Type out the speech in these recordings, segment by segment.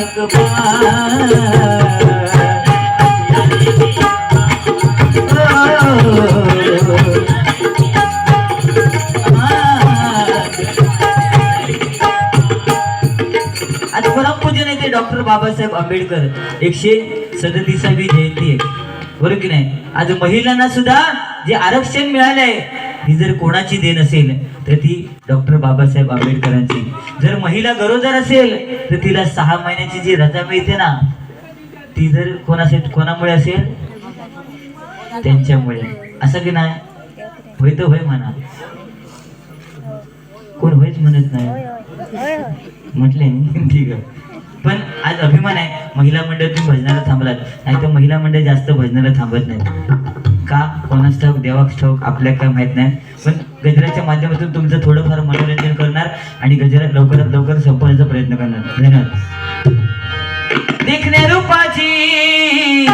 आज परमपूज्य नेते डॉक्टर बाबासाहेब आंबेडकर 137वी जयंती आहे, बरोबर की नाही? आज महिलांना सुद्धा जे आरक्षण मिळालंय ही जर कोणाची देण असेल तर ती डॉक्टर बाबासाहेब आंबेडकरांची. जर महिला गरोदर असेल तर तिला 6 महिन्याची जी रजा मिळते ना ती जर कोणामुळे असेल? त्यांच्यामुळे. असं की नाही? होय तर होय म्हणा. कोण होयच म्हणत नाही म्हटले. ठीक आहे. पण आज अभिमान आहे महिला मंडळ तुम्ही भजनाला थांबलात, नाही तर महिला मंडळ जास्त भजनाला थांबत नाही का? कोणाच ठाऊक, देवाच ठाऊक, आपल्याला काय माहित नाही. पण गजराच्या माध्यमातून तुमचं थोडंफार मनोरंजन करणार आणि गजरा लवकरात लवकर संपवण्याचा प्रयत्न करणार. धन्यवाद. देखण्या रूपाची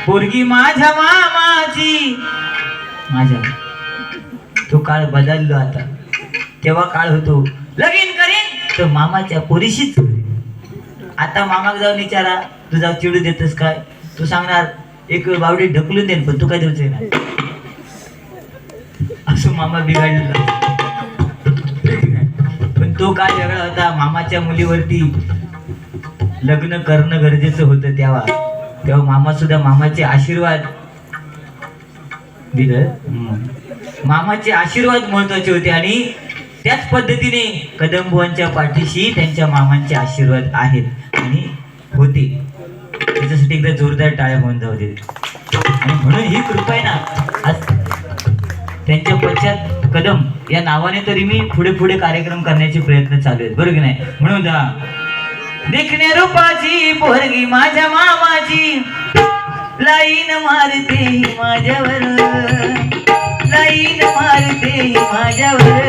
पोरगी माझ्या मामाची, माझ्या तो काळ बदललो आता. तेव्हा काळ होतो लगीन करीन तर मामाच्या पोरीशीच. आता मामाक जाऊन विचारा तू जाऊ चिडू देतस काय? तू सांगणार एक बावडी ढकलून देईन पण तू काय देऊच ना. असं मामा बिघडलेला. पण तो काळ वेगळा होता. मामाच्या मुलीवरती लग्न करणं गरजेचं होतं तेव्हा मामा सुद्धा मामाचे आशीर्वाद दिलं. मामाचे आशीर्वाद महत्वाचे होते आणि त्याच पद्धतीने कदमबुवांच्या पाठीशी त्यांच्या मामांचे आशीर्वाद आहेत आणि होते. त्याच्यासाठी एकदा जोरदार टाळ्या होऊन जाऊ दे. आणि म्हणून ही कृपा आहे ना आज त्यांच्या पश्चात कदम या नावाने तरी मी पुढे पुढे कार्यक्रम करण्याचे प्रयत्न चालू आहेत, बरोबर की नाही? म्हणून देखण्या रूपाची पोरगी माझ्या मामाची, लाईन मारते माझ्यावर, लाईन मारते माझ्यावर.